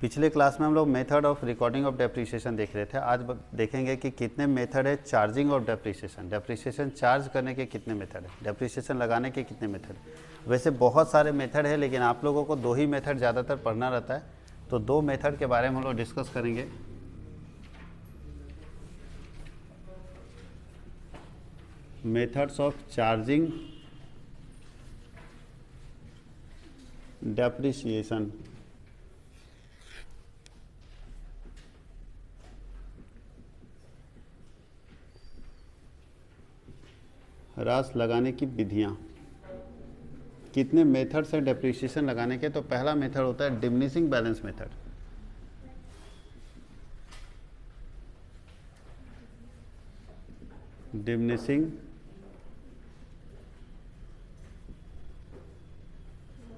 पिछले क्लास में हम लोग method of recording of depreciation देख रहे थे। आज देखेंगे कि कितने मेथड है charging of depreciation. Depreciation charge करने के कितने मेथड है, डेप्रिसिएशन लगाने के कितने मेथड है। वैसे बहुत सारे मेथड है, लेकिन आप लोगों को दो ही मेथड ज़्यादातर पढ़ना रहता है, तो दो मेथड के बारे में हम लोग डिस्कस करेंगे। Methods of charging depreciation. ह्रास लगाने की विधियाँ। कितने मेथड्स हैं डेप्रिसिएशन लगाने के? तो पहला मेथड होता है डिमिनिशिंग बैलेंस मेथड। डिमिनिशिंग,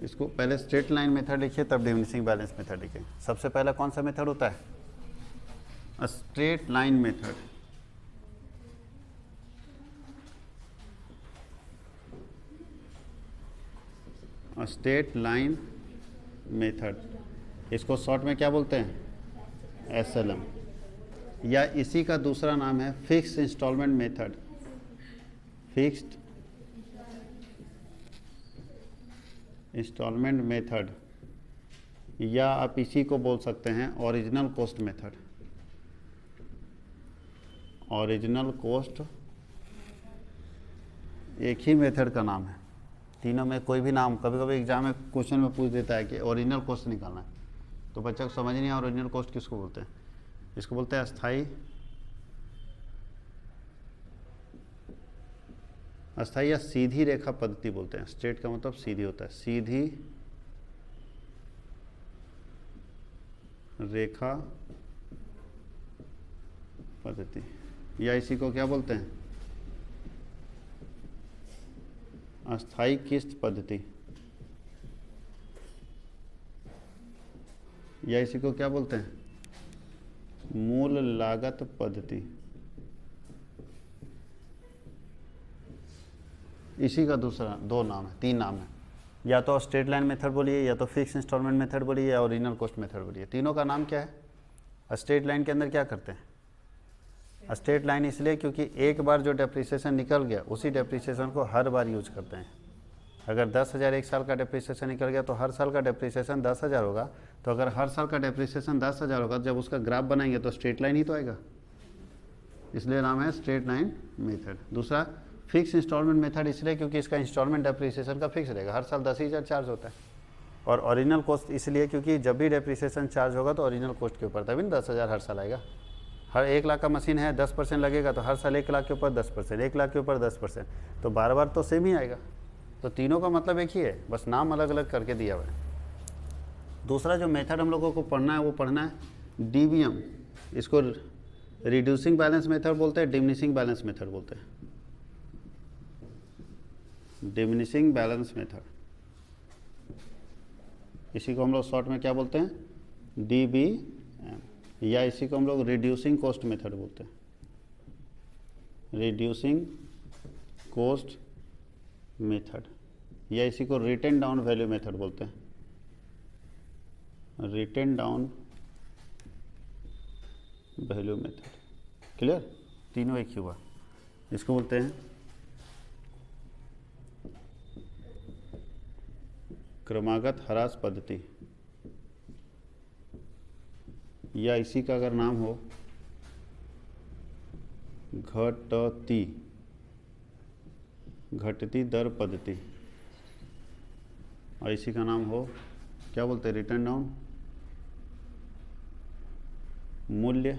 इसको पहले स्ट्रेट लाइन मेथड लिखिए तब डिमिनिशिंग बैलेंस मेथड लिखिए। सबसे पहला कौन सा मेथड होता है? Straight line method. Straight line method, इसको शॉर्ट में क्या बोलते हैं? SLM, या इसी का दूसरा नाम है fix instalment method. Fixed instalment method, या आप इसी को बोल सकते हैं original cost method. Original cost एक ही मेथड का नाम है, तीनों में कोई भी नाम। कभी कभी एग्जाम में क्वेश्चन में पूछ देता है कि ओरिजिनल कॉस्ट निकालना है, तो बच्चा को समझ नहीं आया ओरिजिनल कॉस्ट किसको बोलते हैं। इसको बोलते हैं अस्थाई, अस्थाई या सीधी रेखा पद्धति बोलते हैं। स्ट्रेट का मतलब सीधी होता है, सीधी रेखा पद्धति, या इसी को क्या बोलते हैं? अस्थाई किस्त पद्धति, या इसी को क्या बोलते हैं? मूल लागत पद्धति। इसी का दूसरा दो नाम है, तीन नाम है, या तो स्ट्रेट लाइन मेथड बोलिए, या तो फिक्स इंस्टॉलमेंट मेथड बोलिए, या ओरिजिनल कॉस्ट मेथड बोलिए। तीनों का नाम क्या है? स्ट्रेट लाइन के अंदर क्या करते हैं? स्ट्रेट लाइन इसलिए क्योंकि एक बार जो डेप्रिसिएशन निकल गया उसी डेप्रिसिएशन को हर बार यूज करते हैं। अगर 10,000 एक साल का डेप्रिसिएशन निकल गया तो हर साल का डेप्रिसिएशन 10,000 होगा। तो अगर हर साल का डेप्रिसिएशन 10,000 होगा, जब उसका ग्राफ बनाएंगे तो स्ट्रेट लाइन ही तो आएगा, इसलिए नाम है स्ट्रेट लाइन मेथड। दूसरा फिक्स इंस्टॉलमेंट मेथड इसलिए क्योंकि इसका इंस्टॉलमेंट डेप्रिसिएशन का फिक्स रहेगा, हर साल 10,000 चार्ज होता है। और ओरिजिनल कॉस्ट इसलिए क्योंकि जब भी डेप्रिसिएशन चार्ज होगा तो ओरिजिनल कॉस्ट के ऊपर, तभी 10,000 हर साल आएगा। हर 1 लाख का मशीन है, 10% लगेगा तो हर साल 1 लाख के ऊपर 10%, 1 लाख के ऊपर 10%, तो बार बार तो सेम ही आएगा। तो तीनों का मतलब एक ही है, बस नाम अलग अलग करके दिया हुआ है। दूसरा जो मेथड हम लोगों को पढ़ना है वो पढ़ना है DBM। इसको रिड्यूसिंग बैलेंस मेथड बोलते हैं, डिमिनिशिंग बैलेंस मेथड बोलते हैं। डिमिनिशिंग बैलेंस मेथड, इसी को हम लोग शॉर्ट में क्या बोलते हैं? DBM, या इसी को हम लोग रिड्यूसिंग कॉस्ट मेथड बोलते हैं। रिड्यूसिंग कॉस्ट मेथड, या इसी को रिटन डाउन वैल्यू मेथड बोलते हैं। Written down value method. Clear? तीनों एक ही हुआ। इसको बोलते हैं क्रमागत ह्रास पद्धति, या इसी का अगर नाम हो घटती दर पद्धति, और इसी का नाम हो क्या बोलते हैं? रिटर्न डाउन मूल्य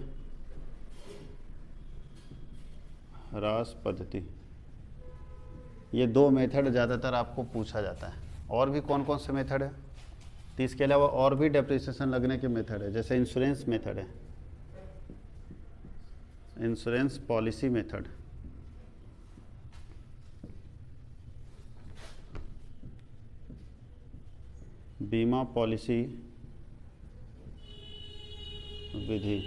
ह्रास पद्धति। ये दो मेथड ज़्यादातर आपको पूछा जाता है। और भी कौन कौन से मेथड है? तो इसके अलावा और भी डेप्रिसिएशन लगने के मेथड है, जैसे इंश्योरेंस मेथड है, इंश्योरेंस पॉलिसी मेथड, बीमा पॉलिसी विधि।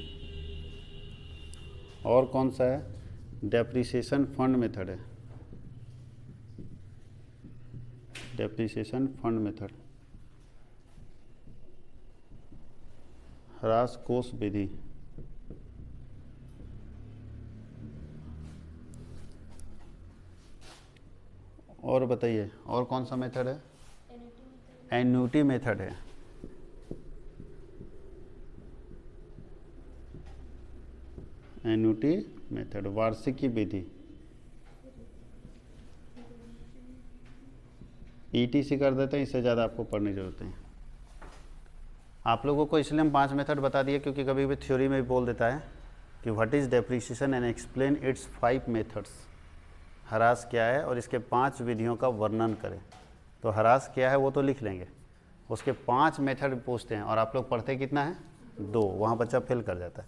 और कौन सा है? डेप्रिसिएशन फंड मेथड है, डेप्रिसिएशन फंड मेथड। ह्रास कोष विधि। और बताइए और कौन सा मेथड है? एन्युटी मेथड है। एन्युटी मेथड, वार्षिकी विधि। ईटीसी कर देते हैं, इससे ज़्यादा आपको पढ़ने की जरूरत नहीं। आप लोगों को इसलिए हम 5 मेथड बता दिए क्योंकि कभी भी थ्योरी में भी बोल देता है कि what is depreciation and explain it's 5 methods. ह्रास क्या है और इसके 5 विधियों का वर्णन करें। तो ह्रास क्या है वो तो लिख लेंगे, उसके 5 मेथड पूछते हैं और आप लोग पढ़ते कितना है? 2। वहाँ बच्चा फेल कर जाता है।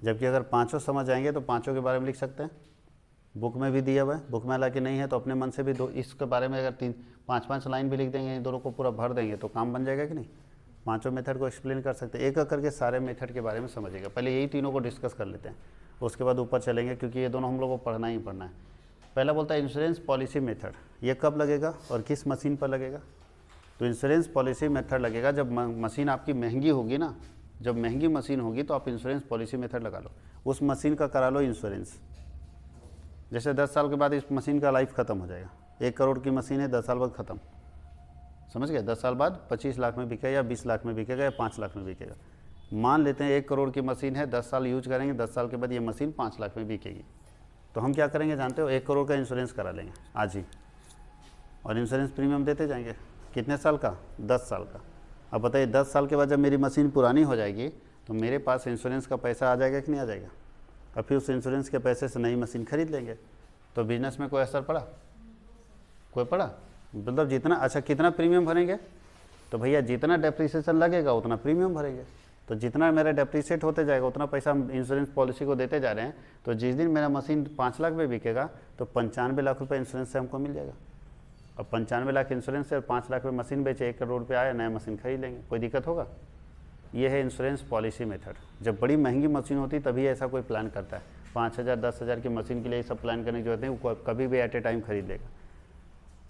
जबकि अगर 5 समझ आएंगे तो 5 के बारे में लिख सकते हैं। बुक में भी दिया हुआ है, बुक में हालांकि नहीं है तो अपने मन से भी 2 इसके बारे में अगर 3-5 लाइन भी लिख देंगे, इन दोनों को पूरा भर देंगे तो काम बन जाएगा कि नहीं? 5 मेथड को एक्सप्लेन कर सकते हैं। एक एक करके सारे मेथड के बारे में समझिएगा। पहले यही तीनों को डिस्कस कर लेते हैं, उसके बाद ऊपर चलेंगे क्योंकि ये दोनों हम लोग को पढ़ना ही पढ़ना है। पहला बोलता है इंश्योरेंस पॉलिसी मेथड। ये कब लगेगा और किस मशीन पर लगेगा? तो इंश्योरेंस पॉलिसी मेथड लगेगा जब मशीन आपकी महंगी होगी ना। जब महंगी मशीन होगी तो आप इंश्योरेंस पॉलिसी मेथड लगा लो, उस मशीन का करा लो इंश्योरेंस। जैसे 10 साल के बाद इस मशीन का लाइफ ख़त्म हो जाएगा। 1 करोड़ की मशीन है, 10 साल बाद ख़त्म। समझ गए? 10 साल बाद 25 लाख में बिकेगा या 20 लाख में बिकेगा या 5 लाख में बिकेगा। मान लेते हैं 1 करोड़ की मशीन है, 10 साल यूज करेंगे, 10 साल के बाद ये मशीन 5 लाख में बिकेगी। तो हम क्या करेंगे जानते हो? 1 करोड़ का इंश्योरेंस करा लेंगे आज ही, और इंश्योरेंस प्रीमियम देते जाएंगे। कितने साल का? 10 साल का। अब बताइए 10 साल के बाद जब मेरी मशीन पुरानी हो जाएगी तो मेरे पास इंश्योरेंस का पैसा आ जाएगा कि नहीं आ जाएगा? और फिर उस इंश्योरेंस के पैसे से नई मशीन खरीद लेंगे। तो बिजनेस में कोई असर पड़ा? कोई पड़ा? मतलब जितना, अच्छा कितना प्रीमियम भरेंगे? तो भैया जितना डेप्रिसिएशन लगेगा उतना प्रीमियम भरेंगे। तो जितना मेरा डेप्रिसिएट होते जाएगा उतना पैसा हम इंश्योरेंस पॉलिसी को देते जा रहे हैं। तो जिस दिन मेरा मशीन 5 लाख में बिकेगा तो 95 लाख रुपये इंश्योरेंस से हमको मिल जाएगा। अब 95 लाख इंश्योरेंस से 5 लाख में मशीन बेचे, 1 करोड़ रुपये आया, नया मशीन खरीद लेंगे। कोई दिक्कत होगा? ये है इंश्योरेंस पॉलिसी मेथड। जब बड़ी महंगी मशीन होती तभी ऐसा कोई प्लान करता है। 5,000 10,000 की मशीन के लिए सब प्लान करने की जरूरत नहीं, वो कभी भी एट ए टाइम खरीद लेगा।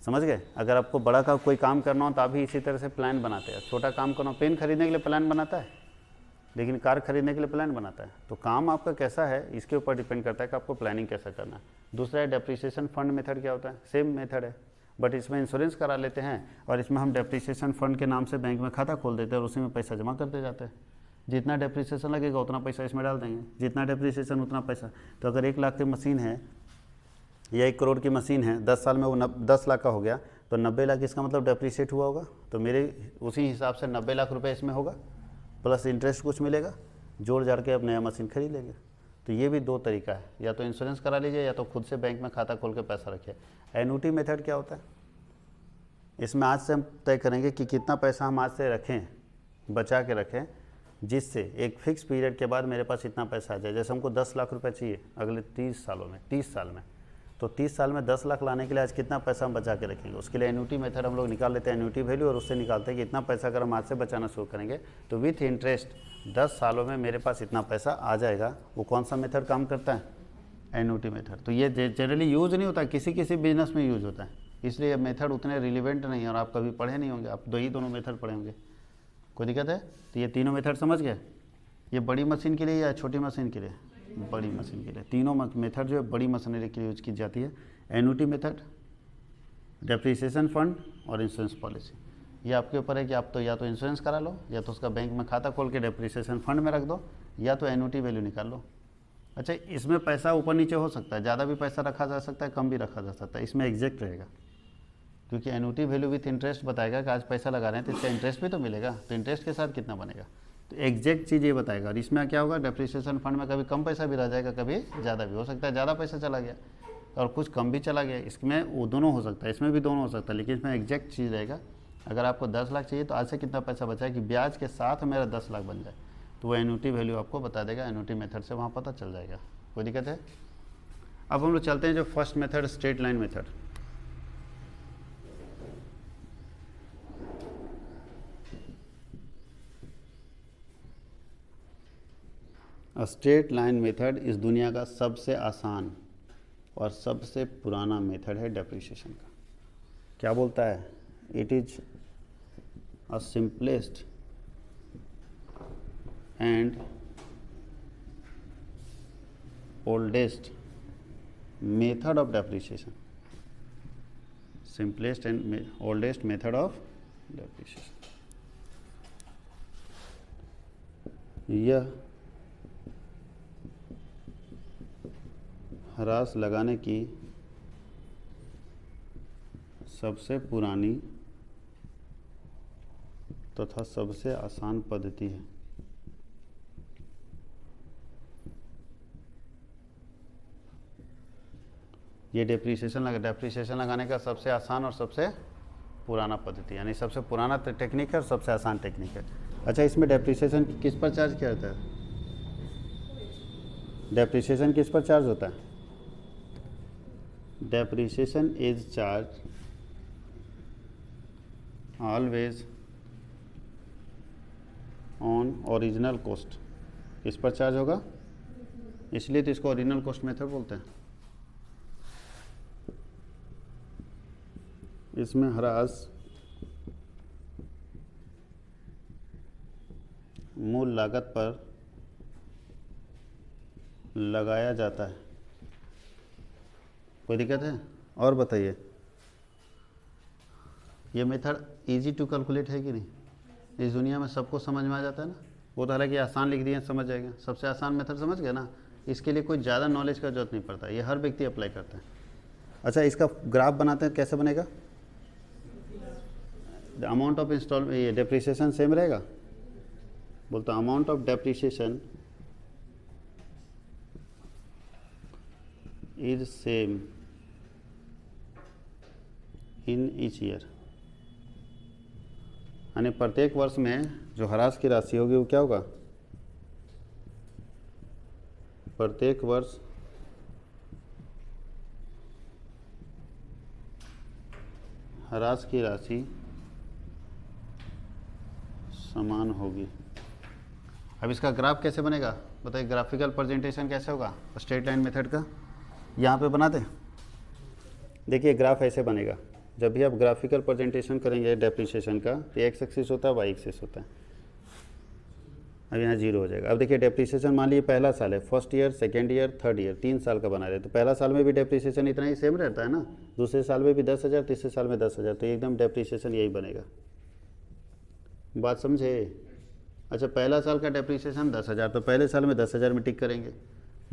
समझ गए? अगर आपको बड़ा का कोई काम करना हो तो आप भी इसी तरह से प्लान बनाते हैं। छोटा काम करना हो, पेन खरीदने के लिए प्लान बनाता है, लेकिन कार खरीदने के लिए प्लान बनाता है। तो काम आपका कैसा है इसके ऊपर डिपेंड करता है कि आपको प्लानिंग कैसा करना है। दूसरा है डेप्रिसिएशन फंड मेथड। क्या होता है? सेम मेथड है, बट इसमें इंश्योरेंस करा लेते हैं और इसमें हम डेप्रिसिएशन फंड के नाम से बैंक में खाता खोल देते हैं और उसी में पैसा जमा करते जाते हैं। जितना डेप्रिसिएशन लगेगा उतना पैसा इसमें डाल देंगे, जितना डेप्रिसिएशन उतना पैसा। तो अगर 1 लाख की मशीन है या 1 करोड़ की मशीन है, 10 साल में वो 10 लाख का हो गया तो 90 लाख इसका मतलब डेप्रिसिएट हुआ होगा। तो मेरे उसी हिसाब से 90 लाख रुपए इसमें होगा, प्लस इंटरेस्ट कुछ मिलेगा, जोड़ जाड़ के अब नया मशीन खरीद लेंगे। तो ये भी 2 तरीका है, या तो इंश्योरेंस करा लीजिए या तो खुद से बैंक में खाता खोल के पैसा रखिए। एन्युटी मेथड क्या होता है? इसमें आज से हम तय करेंगे कि कितना पैसा हम आज से रखें, बचा के रखें, जिससे एक फिक्स पीरियड के बाद मेरे पास इतना पैसा आ जाए। जैसे हमको 10 लाख रुपए चाहिए अगले 30 सालों में, 30 साल में, तो 30 साल में 10 लाख लाने के लिए आज कितना पैसा हम बचा के रखेंगे। उसके लिए एन्युटी मेथड हम लोग निकाल लेते हैं, एन्युटी वैल्यू, और उससे निकालते हैं कि इतना पैसा अगर हम आज से बचाना शुरू करेंगे तो विथ इंटरेस्ट 10 सालों में मेरे पास इतना पैसा आ जाएगा। वो कौन सा मेथड काम करता है? Annuity method. तो ये जनरली यूज़ नहीं होता, किसी किसी बिजनेस में यूज़ होता है, इसलिए मेथड उतने रिलेवेंट नहीं है और आप कभी पढ़े नहीं होंगे। आप दोनों मेथड पढ़े होंगे। कोई दिक्कत है? तो ये तीनों मेथड समझ गए? ये बड़ी मशीन के लिए या छोटी मशीन के लिए? बड़ी मशीन के लिए। तीनों मेथड जो है बड़ी मशीनरी के लिए यूज की जाती है। एन्युटी मेथड, डेप्रिसिएशन फंड और इंश्योरेंस पॉलिसी। ये आपके ऊपर है कि आप तो या तो इंश्योरेंस करा लो, या तो उसका बैंक में खाता खोल के डेप्रिसिएशन फंड में रख दो, या तो एन्युटी वैल्यू निकाल लो। अच्छा, इसमें पैसा ऊपर नीचे हो सकता है, ज़्यादा भी पैसा रखा जा सकता है, कम भी रखा जा सकता है। इसमें एग्जैक्ट रहेगा क्योंकि एन्युटी वैल्यू विथ इंटरेस्ट बताएगा कि आज पैसा लगा रहे हैं तो इसका इंटरेस्ट भी तो मिलेगा, तो इंटरेस्ट के साथ कितना बनेगा, तो एग्जैक्ट चीज़ ये बताएगा। और इसमें क्या होगा, डेप्रिसिएशन फंड में कभी कम पैसा भी रह जाएगा, कभी ज़्यादा भी हो सकता है, ज़्यादा पैसा चला गया और कुछ कम भी चला गया। इसमें वो दोनों हो सकता है, इसमें भी दोनों हो सकता है, लेकिन इसमें एग्जैक्ट चीज़ रहेगा। अगर आपको 10 लाख चाहिए तो आज से कितना पैसा बचा है कि ब्याज के साथ मेरा 10 लाख बन जाए, तो वो एन्युटी वैल्यू आपको बता देगा। एन्युटी मेथड से वहाँ पता चल जाएगा। कोई दिक्कत है? अब हम लोग चलते हैं जो first method, straight line method. Straight line method इस दुनिया का सबसे आसान और सबसे पुराना मेथड है डेप्रिसिएशन का। क्या बोलता है? It is a simplest and oldest method of depreciation, simplest and oldest method of depreciation. यह ह्रास लगाने की सबसे पुरानी तथा सबसे आसान पद्धति है। ये डेप्रिसिएशन लगाने का सबसे आसान और सबसे पुराना पद्धति, यानी सबसे पुराना टेक्निक है और सबसे आसान टेक्निक है। अच्छा, इसमें डेप्रिसिएशन किस पर चार्ज किया जाता है? डेप्रिसिएशन किस पर चार्ज होता है? Depreciation is charge always on original cost. किस पर चार्ज होगा? इसलिए तो इसको ओरिजिनल कॉस्ट मेथड बोलते हैं। इसमें ह्रास मूल लागत पर लगाया जाता है। कोई दिक्कत है? और बताइए, ये मेथड इजी टू कैलकुलेट है कि नहीं? इस दुनिया में सबको समझ में आ जाता है ना? वो तो हालांकि आसान लिख दिए, समझ जाएगा। सबसे आसान मेथड समझ गए ना? इसके लिए कोई ज़्यादा नॉलेज का जरूरत नहीं पड़ता, ये हर व्यक्ति अप्लाई करता है। अच्छा, इसका ग्राफ बनाते हैं, कैसे बनेगा? द अमाउंट ऑफ इंस्टॉल, ये डेप्रिसिएशन सेम रहेगा, बोलते amount of depreciation is same in each year, यानी प्रत्येक वर्ष में जो ह्रास की राशि होगी वो क्या होगा? प्रत्येक वर्ष ह्रास की राशि समान होगी। अब इसका ग्राफ कैसे बनेगा बताइए? ग्राफिकल प्रेजेंटेशन कैसे होगा स्ट्रेट लाइन मेथड का? यहाँ पे बना दें। देखिए ग्राफ ऐसे बनेगा। जब भी आप ग्राफिकल प्रेजेंटेशन करेंगे डेप्रिसिएशन का, तो एक्स एक्सिस होता है, वाई एक्सिस होता है। अब यहाँ 0 हो जाएगा। अब देखिए डेप्रिसिएशन मान लीजिए पहला साल है, first year, second year, third year, 3 साल का बना रहे, तो पहला साल में भी डेप्रिसिएशन इतना ही सेम रहता है ना, दूसरे साल में भी 10,000, तीसरे साल में 10,000, तो एकदम डेप्रिसिएशन यही बनेगा। बात समझे? अच्छा, पहला साल का डेप्रिसिएशन 10,000, तो पहले साल में 10,000 में टिक करेंगे।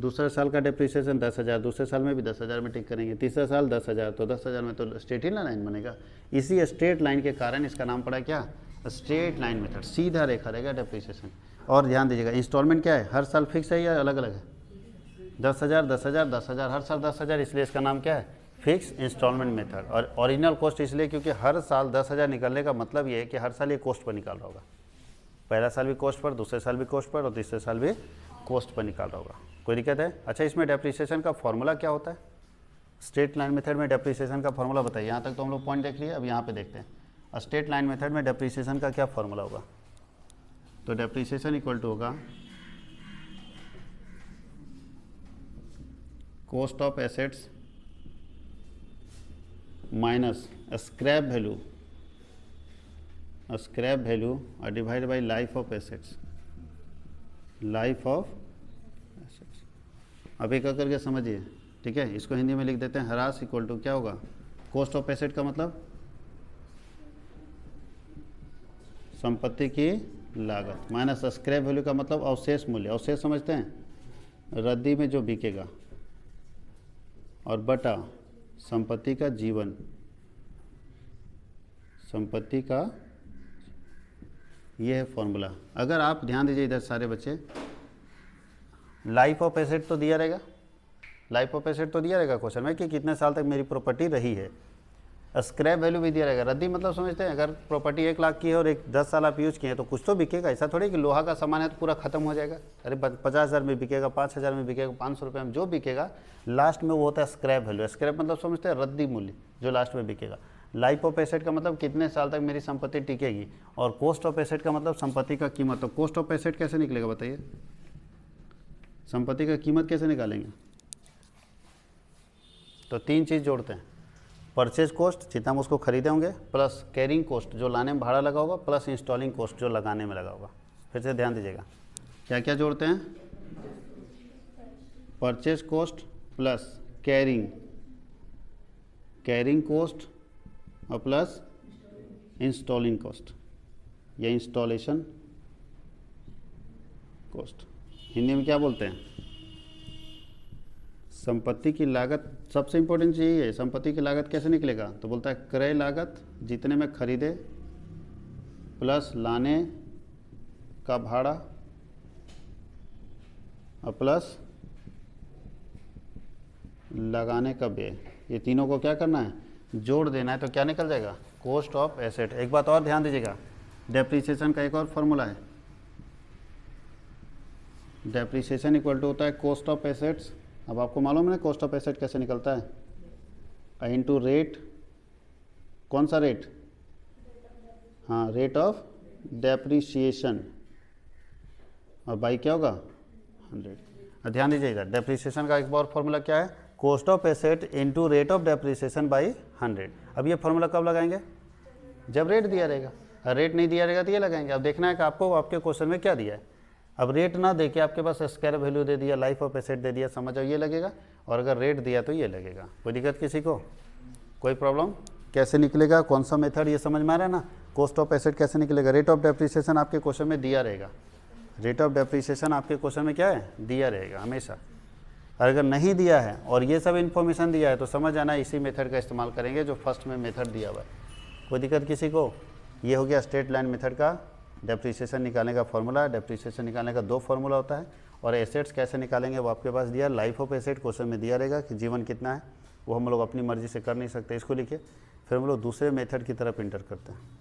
दूसरा साल का डेप्रिसिएशन 10,000, दूसरे साल में भी 10,000 में टिक करेंगे। तीसरा साल 10,000, तो 10,000 में तो स्ट्रेट ही लाइन बनेगा। इसी स्ट्रेट लाइन के कारण इसका नाम पड़ा क्या? Straight line method. सीधा रेखा रहेगा डेप्रिसिएशन। और ध्यान दीजिएगा, इंस्टॉलमेंट क्या है? हर साल फिक्स है या अलग अलग है? 10,000, 10,000, 10,000, हर साल 10,000, इसलिए इसका नाम क्या है? Fix instalment method. और ओरिजिनल कॉस्ट इसलिए क्योंकि हर साल 10,000 निकलने का मतलब ये है कि हर साल ये कॉस्ट पर निकाल रहा होगा। पहला साल भी कॉस्ट पर, दूसरे साल भी कॉस्ट पर, और तीसरे साल भी कॉस्ट पर निकाल रहा होगा। कोई दिक्कत है? अच्छा, इसमें डेप्रिसिएशन का फॉर्मूला क्या होता है? स्ट्रेट लाइन मेथड में डेप्रिसिएशन का फॉर्मूला बताइए। यहाँ तक तो हम लोग पॉइंट देख लिए, अब यहाँ पे देखते हैं स्ट्रेट लाइन मेथड में डेप्रिसिएशन का क्या फॉर्मूला होगा। तो डेप्रिसिएशन इक्वल टू होगा cost of assets minus scrap value और divide by life of assets. Life of assets. अब एक करके समझिए, ठीक है? इसको हिंदी में लिख देते हैं। ह्रास इक्वल टू क्या होगा? कॉस्ट ऑफ एसेट का मतलब संपत्ति की लागत, माइनस स्क्रैप वैल्यू का मतलब अवशेष मूल्य। अवशेष समझते हैं? रद्दी में जो बिकेगा, और बटा संपत्ति का जीवन, संपत्ति का, ये है फॉर्मूला। अगर आप ध्यान दीजिए इधर सारे बच्चे, लाइफ ऑफ एसेट तो दिया रहेगा, लाइफ ऑफ एसेट तो दिया रहेगा क्वेश्चन में कि कितने साल तक मेरी प्रॉपर्टी रही है। स्क्रैप वैल्यू भी दिया रहेगा। रद्दी मतलब समझते हैं? अगर प्रॉपर्टी 1 लाख की है और 10 साल आप यूज किए हैं तो कुछ तो बिकेगा। ऐसा थोड़ी कि लोहा का सामान है तो पूरा खत्म हो जाएगा। अरे 50,000 में बिकेगा, 5,000 में बिकेगा, 500 रुपये में जो बिकेगा, लास्ट में वो होता है स्क्रैप वैल्यू। स्क्रैप मतलब समझते हैं? रद्दी मूल्य जो लास्ट में बिकेगा। लाइफ ऑफ एसेट का मतलब कितने साल तक मेरी संपत्ति टिकेगी, और कॉस्ट ऑफ एसेट का मतलब संपत्ति का कीमत। तो कॉस्ट ऑफ एसेट कैसे निकलेगा बताइए? संपत्ति का कीमत कैसे निकालेंगे? तो 3 चीज़ जोड़ते हैं। परचेज कॉस्ट जितना हम उसको खरीदे होंगे, प्लस कैरिंग कॉस्ट जो लाने में भाड़ा लगा होगा, प्लस इंस्टॉलिंग कॉस्ट जो लगाने में लगा होगा। फिर से ध्यान दीजिएगा, क्या क्या जोड़ते हैं? Purchase cost plus carrying cost और प्लस इंस्टॉलिंग कॉस्ट या इंस्टॉलेशन कॉस्ट। हिंदी में क्या बोलते हैं? संपत्ति की लागत। सबसे इंपॉर्टेंट चीज़ यही है, संपत्ति की लागत कैसे निकलेगा? तो बोलता है क्रय लागत जितने में खरीदे प्लस लाने का भाड़ा और प्लस लगाने का व्यय, ये तीनों को क्या करना है? जोड़ देना है। तो क्या निकल जाएगा? Cost of asset. एक बात और ध्यान दीजिएगा, डेप्रीसिएशन का एक और फॉर्मूला है। डेप्रीसिएशन इक्वल टू होता है कॉस्ट ऑफ एसेट्स। अब आपको मालूम है ना कॉस्ट ऑफ एसेट कैसे निकलता है? Into rate. कौन सा रेट? हाँ, रेट ऑफ डेप्रीसिएशन और बाई क्या होगा? 100। ध्यान दीजिएगा, डेप्रीसिएशन का एक और फॉर्मूला क्या है? Cost of asset into rate of depreciation by 100। अब ये फॉर्मूला कब लगाएंगे? जब रेट दिया रहेगा। रेट नहीं दिया रहेगा तो ये लगाएंगे। अब देखना है कि आपको आपके क्वेश्चन में क्या दिया है। अब रेट ना दे के आपके पास स्क्वायर वैल्यू दे दिया, लाइफ ऑफ एसेट दे दिया, समझ जाओ ये लगेगा। और अगर रेट दिया तो ये लगेगा। कोई दिक्कत किसी को? कोई प्रॉब्लम? कैसे निकलेगा? कौन सा मेथड? ये समझ में आ रहा है ना? कॉस्ट ऑफ एसेट कैसे निकलेगा? रेट ऑफ डेप्रीसिएशन आपके क्वेश्चन में दिया रहेगा। रेट ऑफ डेप्रीसिएशन आपके क्वेश्चन में क्या है? दिया रहेगा हमेशा। और अगर नहीं दिया है और ये सब इन्फॉर्मेशन दिया है तो समझ आना इसी मेथड का इस्तेमाल करेंगे जो फर्स्ट में मेथड दिया हुआ है। कोई दिक्कत किसी को? ये हो गया स्ट्रेट लाइन मेथड का डेप्रीसिएशन निकालने का फॉर्मूला। डेप्रीसिएशन निकालने का 2 फार्मूला होता है। और एसेट्स कैसे निकालेंगे वो आपके पास दिया। लाइफ ऑफ एसेट क्वेश्चन में दिया रहेगा कि जीवन कितना है, वो हम लोग अपनी मर्जी से कर नहीं सकते, इसको लिखिए। फिर हम लोग दूसरे मेथड की तरफ इंटर करते हैं।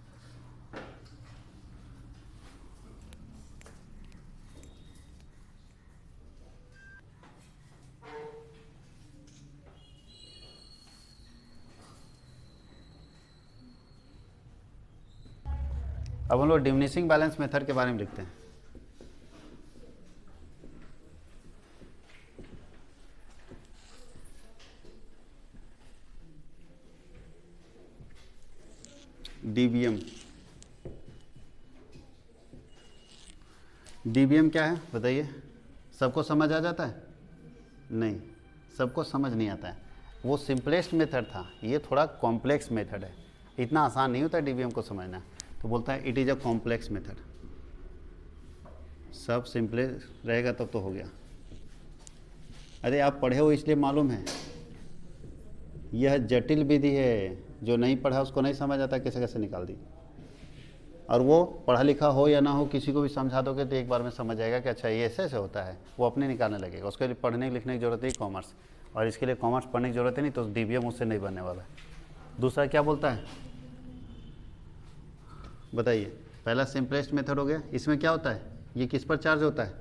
अब हम लोग डिमिनिशिंग बैलेंस मेथड के बारे में लिखते हैं। डीबीएम। डीबीएम क्या है बताइए? सबको समझ आ जाता है? नहीं, सबको समझ नहीं आता है। वो सिंपलेस्ट मेथड था, ये थोड़ा कॉम्प्लेक्स मेथड है। इतना आसान नहीं होता डीबीएम को समझना। तो बोलता है it is a complex method. सब सिंपल रहेगा तब तो हो गया। अरे आप पढ़े हो इसलिए मालूम है। यह जटिल विधि है, जो नहीं पढ़ा उसको नहीं समझ आता कैसे कैसे निकाल दी। और वो पढ़ा लिखा हो या ना हो, किसी को भी समझा दोगे तो एक बार में समझ आएगा कि अच्छा ये ऐसे ऐसे होता है। वो अपने निकालने लगेगा। उसके लिए पढ़ने लिखने की जरूरत है कॉमर्स, और इसके लिए कॉमर्स पढ़ने की जरूरत है नहीं। तो डीबीएम उससे नहीं बनने वाला है। दूसरा क्या बोलता है बताइए? पहला सिंपलेस्ट मेथड हो गया। इसमें क्या होता है? ये किस पर चार्ज होता है?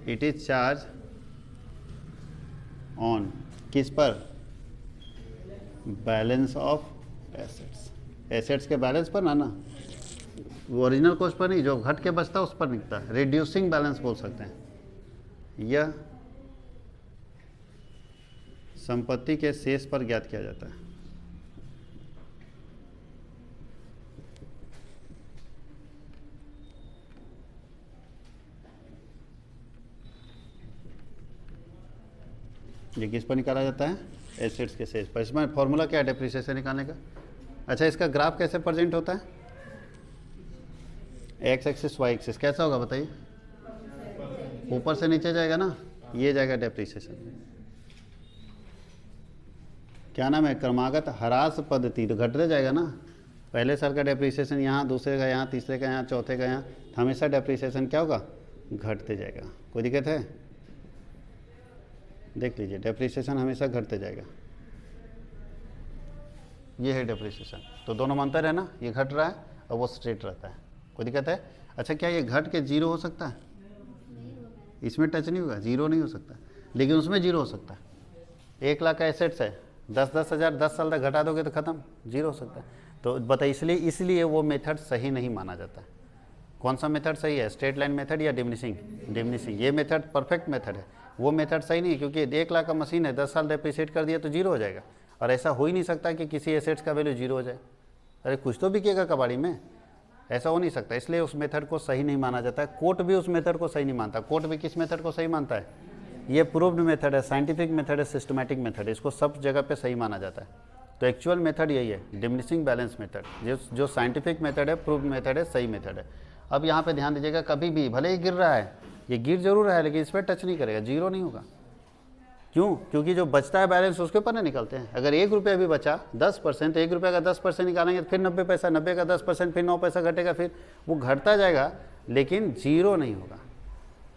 इट इज चार्ज ऑन किस पर? Balance of assets. एसेट्स के बैलेंस पर ना वो ओरिजिनल कॉस्ट पर नहीं, जो घट के बचता है उस पर निकलता है। रिड्यूसिंग बैलेंस बोल सकते हैं। यह संपत्ति के शेष पर ज्ञात किया जाता है। ये किस पर निकाला जाता है? एसेट्स के शेष पर। इसमें फॉर्मूला क्या है डेप्रिसिएशन निकालने का? अच्छा, इसका ग्राफ कैसे प्रेजेंट होता है? एक्स एक्सिस वाई एक्सिस कैसा होगा बताइए? ऊपर से नीचे जाएगा ना, ये जाएगा डेप्रिसिएशन। क्या नाम है? क्रमागत ह्रास पद्धति। तो घटते जाएगा ना। पहले साल का डेप्रिसिएशन यहाँ, दूसरे का यहाँ, तीसरे का यहाँ, चौथे का यहाँ, हमेशा डेप्रिसिएशन क्या होगा? घटते जाएगा। कोई दिक्कत है? देख लीजिए, डेप्रिसिएशन हमेशा घटते जाएगा। ये है डेप्रिसिएशन। तो दोनों में अंतर है ना, ये घट रहा है और वो स्ट्रेट रहता है। कोई दिक्कत है? अच्छा, क्या ये घट के जीरो हो सकता है? इसमें टच नहीं होगा, जीरो नहीं हो सकता, लेकिन उसमें जीरो हो सकता है। 1 लाख का एसेट्स है, 10-10 हज़ार 10 साल तक घटा दोगे तो खत्म, जीरो हो सकता है। तो बताइए, इसलिए वो मेथड सही नहीं माना जाता है। कौन सा मेथड सही है? स्ट्रेट लाइन मेथड या डिमिनिशिंग? डिमिनिशिंग। ये मेथड परफेक्ट मेथड है। वो मेथड सही नहीं, क्योंकि 1 लाख का मशीन है, 10 साल डेप्रिसिएट कर दिया तो जीरो हो जाएगा। और ऐसा हो ही नहीं सकता कि किसी एसेट्स का वैल्यू जीरो हो जाए। अरे कुछ तो बिकेगा कबाड़ी में। ऐसा हो नहीं सकता, इसलिए उस मेथड को सही नहीं माना जाता है। कोर्ट भी उस मेथड को सही नहीं मानता। कोर्ट भी किस मेथड को सही मानता है? ये प्रूव्ड मेथड है, साइंटिफिक मेथड है, सिस्टमैटिक मेथड है, इसको सब जगह पे सही माना जाता है। तो एक्चुअल मेथड यही है, डिमिनिशिंग बैलेंस मेथड, जो साइंटिफिक मेथड है, प्रूव्ड मेथड है, सही मेथड है। अब यहाँ पे ध्यान दीजिएगा, कभी भी भले ही गिर रहा है, ये गिर जरूर रहा है लेकिन इस पर टच नहीं करेगा, जीरो नहीं होगा। क्यों? क्योंकि जो बचता है बैलेंस उसके ऊपर ना निकलते हैं। अगर 1 रुपया भी बचा 10%, तो 1 रुपये का 10% निकालेंगे तो फिर 90 पैसा, 90 का 10%, फिर 9 पैसा घटेगा, फिर वो घटता जाएगा लेकिन जीरो नहीं होगा।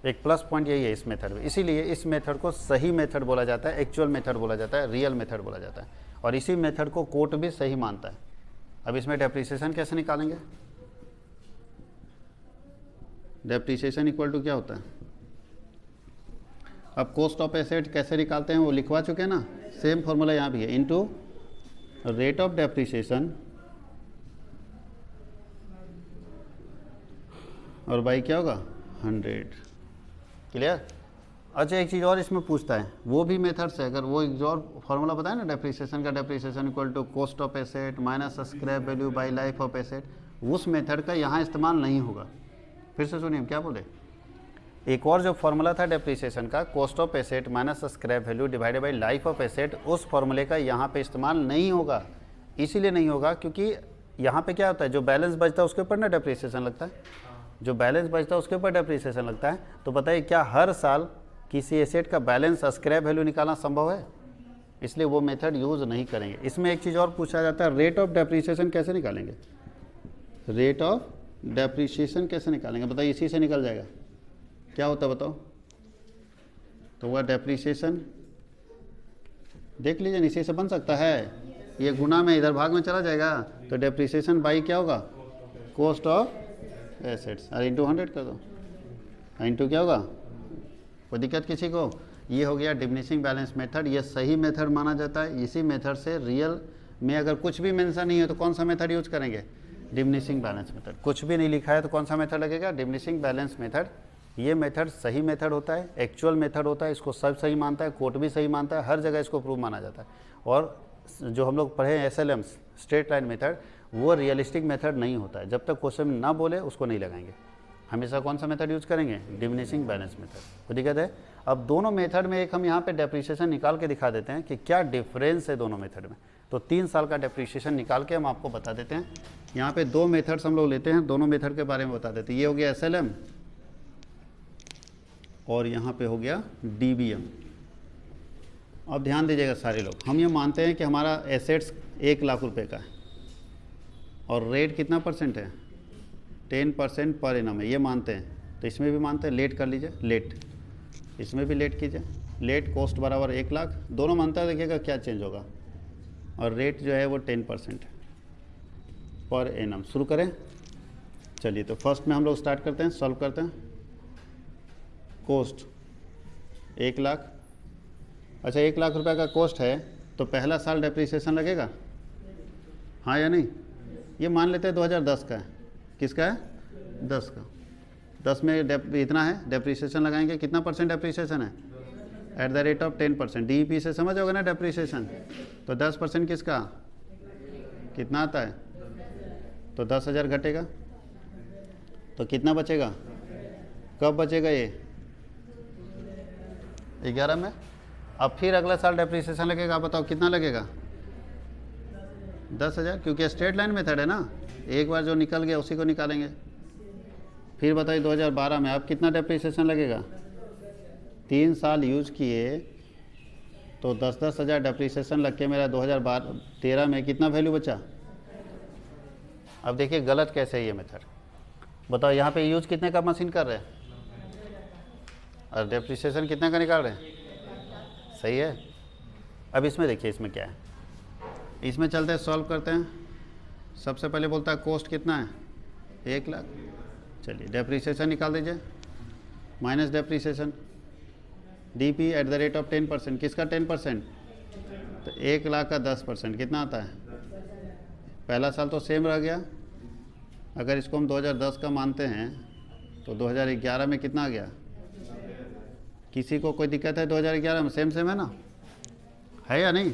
एक प्लस पॉइंट यही है इस मेथड में, इसीलिए इस मेथड को सही मेथड बोला जाता है, एक्चुअल मेथड बोला जाता है, रियल मेथड बोला जाता है, और इसी मेथड को कोर्ट भी सही मानता है। अब इसमें डेप्रिसिएशन कैसे निकालेंगे? डेप्रिसिएशन इक्वल टू क्या होता है? अब कॉस्ट ऑफ एसेट कैसे निकालते हैं वो लिखवा चुके हैं ना, सेम फॉर्मूला यहाँ भी है, इनटू रेट ऑफ डेप्रिसिएशन और बाई क्या होगा 100। क्लियर? अच्छा, एक चीज़ और इसमें पूछता है, वो भी मेथड से, अगर वो एक और फॉर्मूला बताया ना डेप्रिसिएशन का, depreciation equal to cost of asset minus scrap value by life of asset, उस मेथड का यहाँ इस्तेमाल नहीं होगा। फिर से सुनिए हम क्या बोले। एक और जो फॉर्मूला था डेप्रिसिएशन का, cost of asset minus scrap value divided by life of asset, उस फॉर्मूले का यहाँ पे इस्तेमाल नहीं होगा। इसीलिए नहीं होगा क्योंकि यहाँ पे क्या होता है, जो बैलेंस बचता है उसके ऊपर ना डेप्रिसिएशन लगता है, जो बैलेंस बचता है उसके ऊपर डेप्रिसिएशन लगता है। तो बताइए क्या हर साल किसी एसेट का बैलेंस स्क्रैप वैल्यू निकालना संभव है? इसलिए वो मेथड यूज़ नहीं करेंगे। इसमें एक चीज़ और पूछा जाता है, रेट ऑफ डेप्रिसिएशन कैसे निकालेंगे? रेट ऑफ डेप्रिसिएशन कैसे निकालेंगे? बताइए, इसी से निकल जाएगा। क्या होता है बताओ? तो वह डेप्रिसिएशन देख लीजिए, इसी से बन सकता है, ये गुना में इधर भाग में चला जाएगा, तो डेप्रिसिएशन बाई क्या होगा कॉस्ट ऑफ एसेट्स, और इंटू 100 कर दो, इंटू क्या होगा, कोई दिक्कत किसी को? ये हो गया डिमिनिशिंग बैलेंस मेथड, ये सही मेथड माना जाता है। इसी मेथड से रियल में अगर कुछ भी मेंशन नहीं है तो कौन सा मेथड यूज करेंगे? Diminishing balance method. कुछ भी नहीं लिखा है तो कौन सा मेथड लगेगा? Diminishing balance method. ये मेथड सही मेथड होता है, एक्चुअल मेथड होता है, इसको सब सही मानता है, कोर्ट भी सही मानता है, हर जगह इसको प्रूव माना जाता है। और जो हम लोग पढ़े SLM स्ट्रेट लाइन मेथड, वो रियलिस्टिक मेथड नहीं होता है। जब तक क्वेश्चन ना बोले उसको नहीं लगाएंगे। हमेशा कौन सा मेथड यूज करेंगे? Diminishing balance method. कोई दिक्कत है? अब दोनों मेथड में एक हम यहाँ पे डेप्रिसिएशन निकाल के दिखा देते हैं कि क्या डिफरेंस है दोनों मेथड में। तो 3 साल का डेप्रिसिएशन निकाल के हम आपको बता देते हैं। यहाँ पे 2 मेथड्स हम लोग लेते हैं, दोनों मेथड के बारे में बता देते हैं। ये हो गया SLM और यहाँ पे हो गया DBM। अब ध्यान दीजिएगा सारे लोग, हम ये मानते हैं कि हमारा एसेट्स 1 लाख रुपए का है और रेट कितना % है? 10% पर एनम है, ये मानते हैं। तो इसमें भी मानते हैं, लेट कर लीजिए, लेट, इसमें भी लेट कीजिए, लेट कॉस्ट बराबर 1 लाख, दोनों मानता है। देखिएगा क्या चेंज होगा, और रेट जो है वो 10% है पर एनम। शुरू करें, चलिए। तो फर्स्ट में हम लोग स्टार्ट करते हैं, सॉल्व करते हैं। कॉस्ट 1 लाख, अच्छा 1 लाख रुपए का कॉस्ट है, तो पहला साल डेप्रिसिएशन लगेगा, हाँ या नहीं? ये मान लेते हैं 2010 का है। किसका है? 10 का। 10 में इतना है डेप्रिसिएशन लगाएंगे, कितना % डेप्रिसिएशन है? At the rate of 10%। DEP से समझ होगा ना डेप्रिसिएशन। तो 10% किसका कितना आता है? तो 10,000 घटेगा, तो कितना बचेगा? कब बचेगा ये? 11 में। अब फिर अगला साल डेप्रिसिएशन लगेगा, आप बताओ कितना लगेगा? 10,000, क्योंकि स्ट्रेट लाइन मेथड है ना, एक बार जो निकल गया उसी को निकालेंगे। फिर बताइए 2012 में अब कितना डेप्रिसिएशन लगेगा? 3 साल यूज किए तो 10,000 डेप्रिसिएशन लग के मेरा 2013 में कितना वैल्यू बचा? अब देखिए गलत कैसे है ये मेथड, बताओ। यहाँ पे यूज कितने का मशीन कर रहे हैं और डेप्रिसिएशन कितने का निकाल रहे हैं? सही है। अब इसमें देखिए इसमें क्या है, इसमें चलते हैं, सॉल्व करते हैं। सबसे पहले बोलता है कॉस्ट कितना है? 1 लाख। चलिए डेप्रिसिएशन निकाल दीजिए, minus depreciation, DP at the rate of 10%। किसका 10%? तो 1 लाख का 10% कितना आता है? पहला साल तो सेम रह गया। अगर इसको हम 2010 का मानते हैं तो 2011 में कितना आ गया? किसी को कोई दिक्कत है 2011 में? सेम है ना, है या नहीं?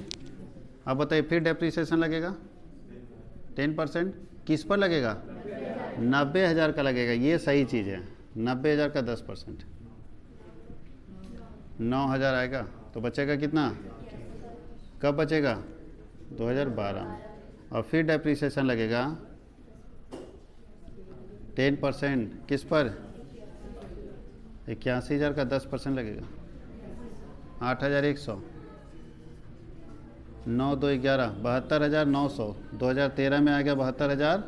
अब बताइए फिर डेप्रिसिएशन लगेगा 10%, किस पर लगेगा? 90,000 का लगेगा, ये सही चीज़ है। 90,000 का 10%, 9,000 आएगा, तो बचेगा कितना? कब बचेगा? 2012 में। और फिर डेप्रीसिएशन लगेगा 10%, किस पर? 81,000 का 10% लगेगा, 8,100, 9 2 11, 72,900। 2013 में आ गया 72,000।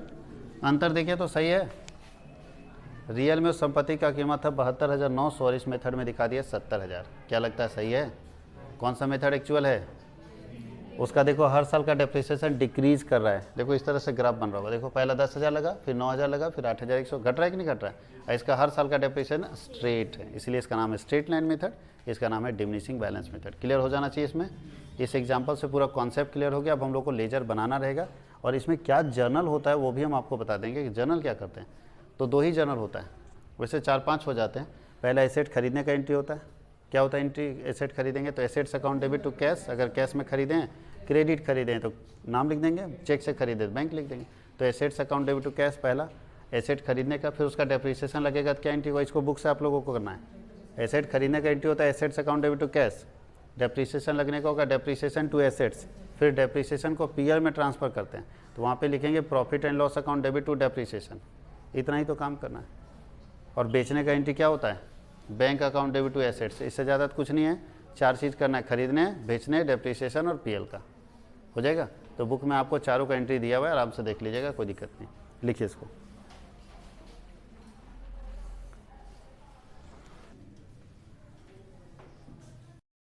अंतर देखिए तो सही है। रियल में उस संपत्ति का कीमत था 72,900 और इस मेथड में दिखा दिया 70,000। क्या लगता है सही है? कौन सा मेथड एक्चुअल है? उसका देखो हर साल का डेप्रिसिएशन डिक्रीज कर रहा है। देखो इस तरह से ग्राफ बन रहा होगा। देखो पहला 10,000 लगा, फिर 9,000 लगा, फिर 8,100। घट रहा है कि नहीं घट रहा है? और इसका हर साल का डेप्रिसिएशन स्ट्रेट है, इसलिए इसका नाम है स्ट्रेट लाइन मेथड। इसका नाम है डिमिनिशिंग बैलेंस मेथड। क्लियर हो जाना चाहिए इसमें। इस एग्जाम्पल से पूरा कॉन्सेप्ट क्लियर हो गया। अब हम लोग को लेजर बनाना रहेगा और इसमें क्या जर्नल होता है वो भी हम आपको बता देंगे कि जर्नल क्या करते हैं। तो 2 ही जर्नल होता है, वैसे 4-5 हो जाते हैं। पहला एसेट खरीदने का एंट्री होता है। क्या होता है एंट्री? एसेट खरीदेंगे तो assets account debit to cash. अगर कैश में खरीदें, क्रेडिट खरीदें तो नाम लिख देंगे, चेक से खरीदे तो बैंक लिख देंगे। तो assets account debit to cash पहला एसेट खरीदने का। फिर उसका डेप्रिसिएशन लगेगा, तो क्या एंट्री होगा? इसको बुक से आप लोगों को करना है। एसेट खरीदने का एंट्री होता है assets account debit to cash. Depreciation लगने का होगा डेप्रिसिएशन टू एसेट्स। फिर डेप्रिसिएशन को पीआर में ट्रांसफ़र करते हैं, तो वहाँ पे लिखेंगे profit and loss account debit to depreciation. इतना ही तो काम करना है। और बेचने का एंट्री क्या होता है? Bank account debit to assets. इससे ज़्यादा कुछ नहीं है। 4 चीज़ करना है, खरीदने, बेचने, डेप्रिसिएशन और पीएल का। हो जाएगा। तो बुक में आपको चारों का एंट्री दिया हुआ है, आराम से देख लीजिएगा, कोई दिक्कत नहीं। लिखिए इसको।